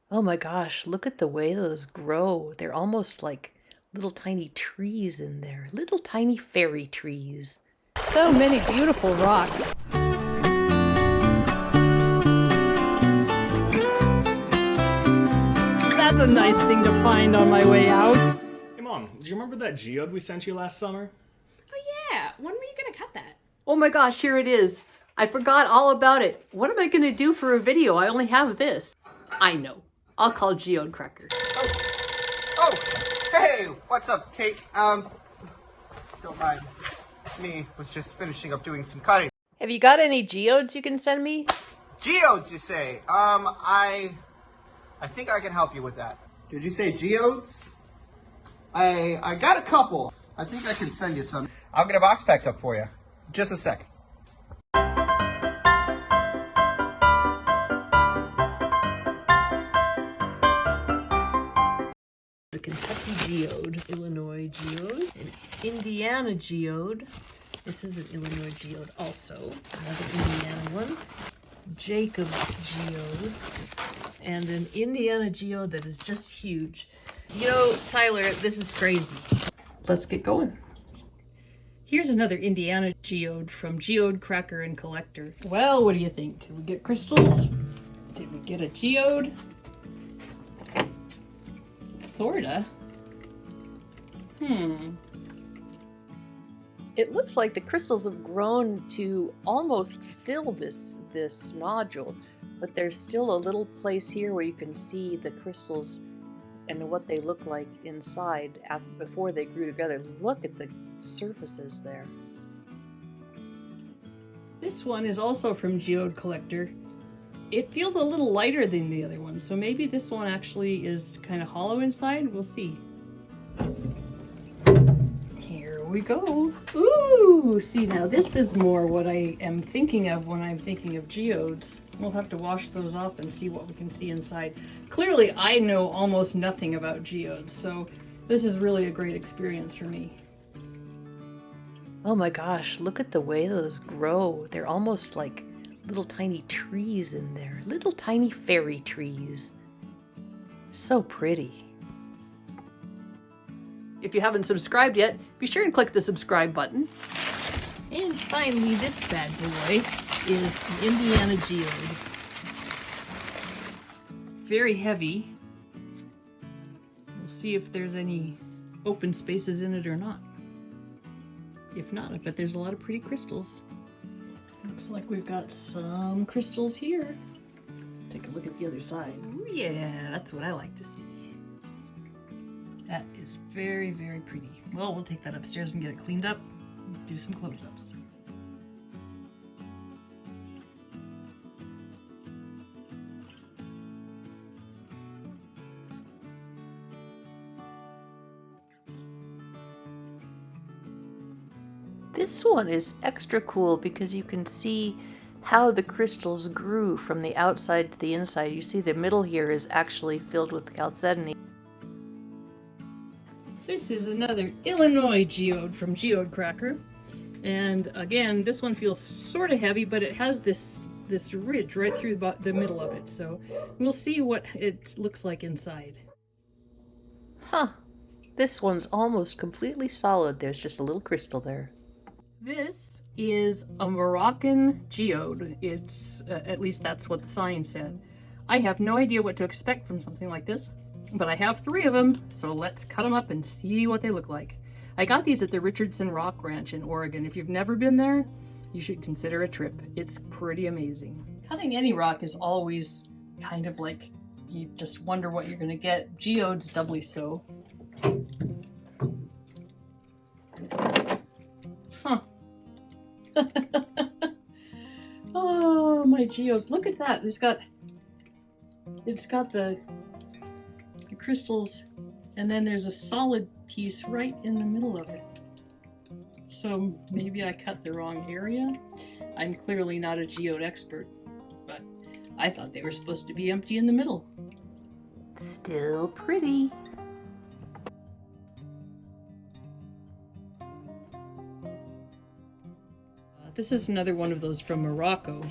Oh my gosh, look at the way those grow. They're almost like little tiny trees in there. Little tiny fairy trees. So many beautiful rocks. That's a nice thing to find on my way out. Hey Mom, do you remember that geode we sent you last summer? Oh yeah, when were you gonna cut that? Oh my gosh, here it is. I forgot all about it. What am I gonna do for a video? I only have this. I know. I'll call Geode Cracker. Oh, hey, what's up, Kate? Don't mind me. Was just finishing up doing some cutting. Have you got any geodes you can send me? Geodes, you say? I think I can help you with that. Did you say geodes? I got a couple. I think I can send you some. I'll get a box packed up for you. Just a sec. The Kentucky geode, Illinois geode, an Indiana geode. This is an Illinois geode also. Another Indiana one. Jacob's geode. And an Indiana geode that is just huge. You know, Tyler, this is crazy. Let's get going. Here's another Indiana geode from Geode Cracker and Collector. Well, what do you think? Did we get crystals? Did we get a geode? Sorta. It looks like the crystals have grown to almost fill this nodule, but there's still a little place here where you can see the crystals and what they look like inside before they grew together. Look at the surfaces there. This one is also from Geode Collector. It feels a little lighter than the other one, so maybe this one actually is kind of hollow inside. We'll see. Here we go. Ooh, see now this is more what I am thinking of when I'm thinking of geodes. We'll have to wash those off and see what we can see inside. Clearly, I know almost nothing about geodes, so this is really a great experience for me. Oh my gosh, look at the way those grow. They're almost like little tiny trees in there. Little tiny fairy trees. So pretty. If you haven't subscribed yet, be sure and click the subscribe button. And finally, this bad boy is an Indiana geode. Very heavy. We'll see if there's any open spaces in it or not. If not, I bet there's a lot of pretty crystals. Looks like we've got some crystals here. Take a look at the other side. Ooh, yeah, that's what I like to see. That is very, very pretty. Well, we'll take that upstairs and get it cleaned up. Do some close-ups. This one is extra cool because you can see how the crystals grew from the outside to the inside. You see the middle here is actually filled with chalcedony. This is another Illinois geode from Geode Cracker. And again, this one feels sort of heavy, but it has this ridge right through the middle of it. So we'll see what it looks like inside. Huh. This one's almost completely solid. There's just a little crystal there. This is a Moroccan geode. It's, at least that's what the sign said. I have no idea what to expect from something like this, but I have 3 of them, so let's cut them up and see what they look like. I got these at the Richardson Rock Ranch in Oregon. If you've never been there, you should consider a trip. It's pretty amazing. Cutting any rock is always kind of like you just wonder what you're going to get. Geodes doubly so. Huh. Oh, my geodes. Look at that. It's got the crystals, and then there's a solid piece right in the middle of it. So maybe I cut the wrong area. I'm clearly not a geode expert, but I thought they were supposed to be empty in the middle. Still pretty. This is another one of those from Morocco,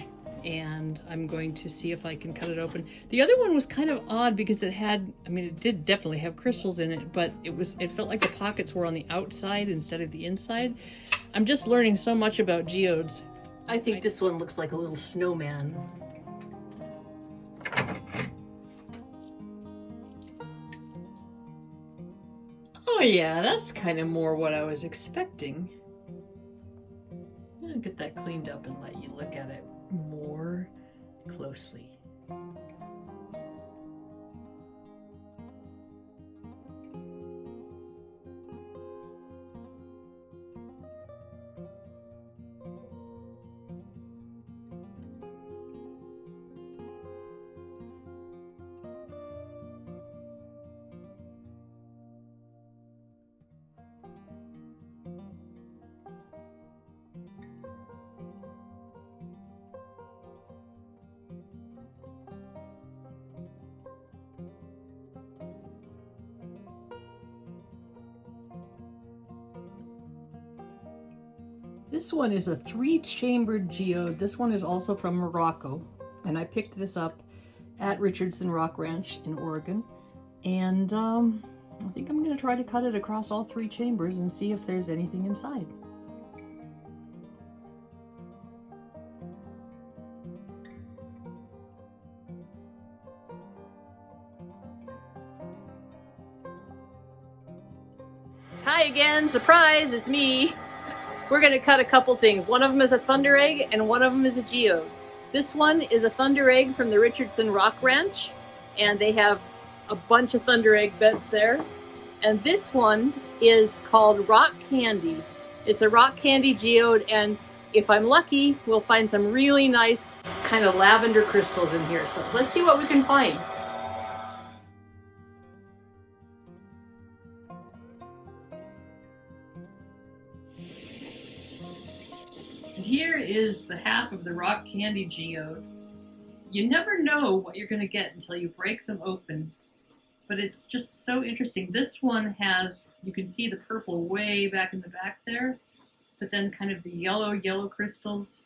and I'm going to see if I can cut it open. The other one was kind of odd because it had, I mean, it did definitely have crystals in it, but it felt like the pockets were on the outside instead of the inside. I'm just learning so much about geodes. I think this one looks like a little snowman. Oh yeah, that's kind of more what I was expecting. I'm gonna get that cleaned up and let you look at it more closely. This one is a 3-chambered geode. This one is also from Morocco, and I picked this up at Richardson Rock Ranch in Oregon. And I think I'm going to try to cut it across all 3 chambers and see if there's anything inside. Hi again, surprise, it's me. We're gonna cut a couple things. One of them is a thunder egg and one of them is a geode. This one is a thunder egg from the Richardson Rock Ranch, and they have a bunch of thunder egg beds there. And this one is called Rock Candy. It's a rock candy geode, and if I'm lucky, we'll find some really nice kind of lavender crystals in here. So let's see what we can find. Here is the half of the rock candy geode. You never know what you're going to get until you break them open, but it's just so interesting. This one has, you can see the purple way back in the back there, but then kind of the yellow crystals.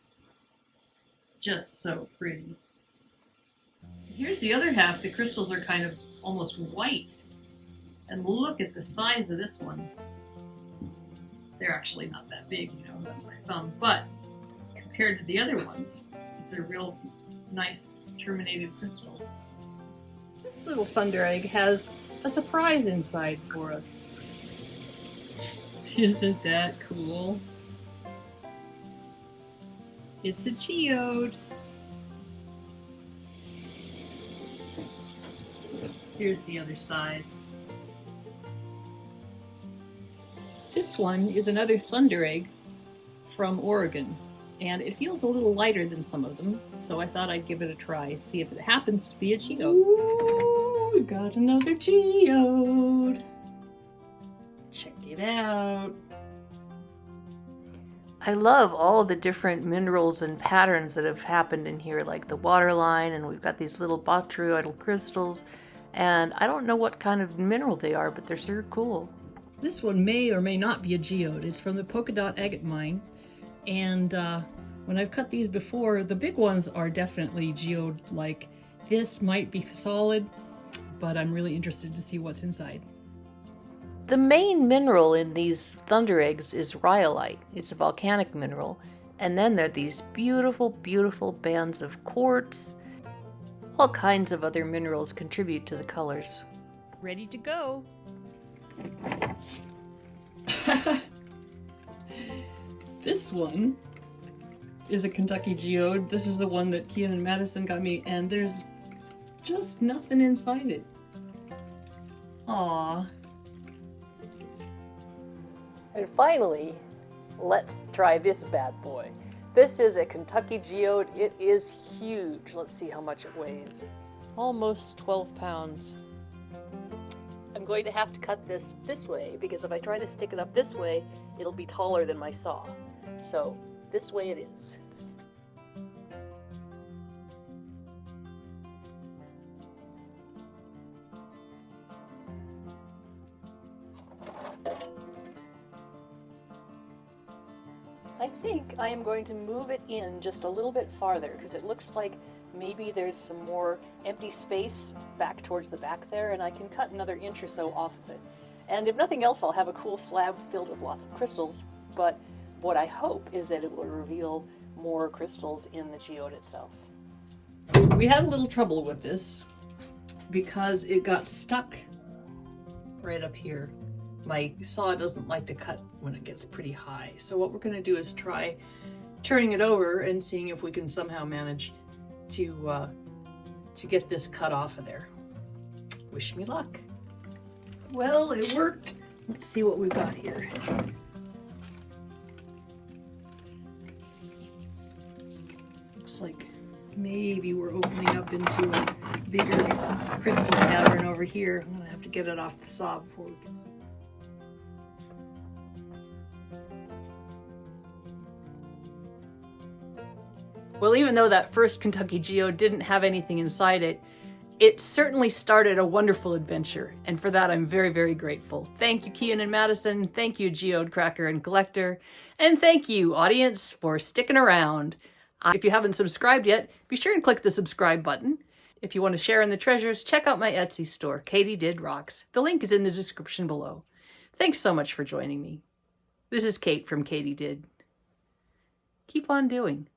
Just so pretty. Here's the other half. The crystals are kind of almost white. And look at the size of this one. They're actually not that big, you know, that's my thumb, but compared to the other ones, it's a real nice terminated crystal. This little thunder egg has a surprise inside for us. Isn't that cool? It's a geode. Here's the other side. This one is another thunder egg from Oregon, and it feels a little lighter than some of them, so I thought I'd give it a try and see if it happens to be a geode. Ooh, we got another geode. Check it out. I love all the different minerals and patterns that have happened in here, like the waterline, and we've got these little botryoidal crystals, and I don't know what kind of mineral they are, but they're sure cool. This one may or may not be a geode. It's from the Polka Dot Agate Mine, and when I've cut these before, the big ones are definitely geode-like. This might be solid, but I'm really interested to see what's inside. The main mineral in these thunder eggs is rhyolite. It's a volcanic mineral. And then there are these beautiful, beautiful bands of quartz. All kinds of other minerals contribute to the colors. Ready to go. This one is a Kentucky geode. This is the one that Kian and Madison got me, and there's just nothing inside it. Aww. And finally, let's try this bad boy. This is a Kentucky geode. It is huge. Let's see how much it weighs. Almost 12 pounds. I'm going to have to cut this way because if I try to stick it up this way, it'll be taller than my saw. So this way it is. I think I am going to move it in just a little bit farther because it looks like maybe there's some more empty space back towards the back there, and I can cut another inch or so off of it. And if nothing else, I'll have a cool slab filled with lots of crystals, but what I hope is that it will reveal more crystals in the geode itself. We had a little trouble with this because it got stuck right up here. My saw doesn't like to cut when it gets pretty high. So what we're going to do is try turning it over and seeing if we can somehow manage to get this cut off of there. Wish me luck. Well, it worked. Let's see what we've got here. Looks like maybe we're opening up into a bigger crystal cavern over here. I'm gonna have to get it off the saw before we can see. Well, even though that first Kentucky geode didn't have anything inside it, it certainly started a wonderful adventure, and for that I'm very, very grateful. Thank you, Kian and Madison. Thank you, Geode Cracker and Collector. And thank you, audience, for sticking around. If you haven't subscribed yet, be sure and click the subscribe button. If you want to share in the treasures, check out my Etsy store, KatyDidRocks. The link is in the description below. Thanks so much for joining me. This is Kate from KatyDid. Keep on doing.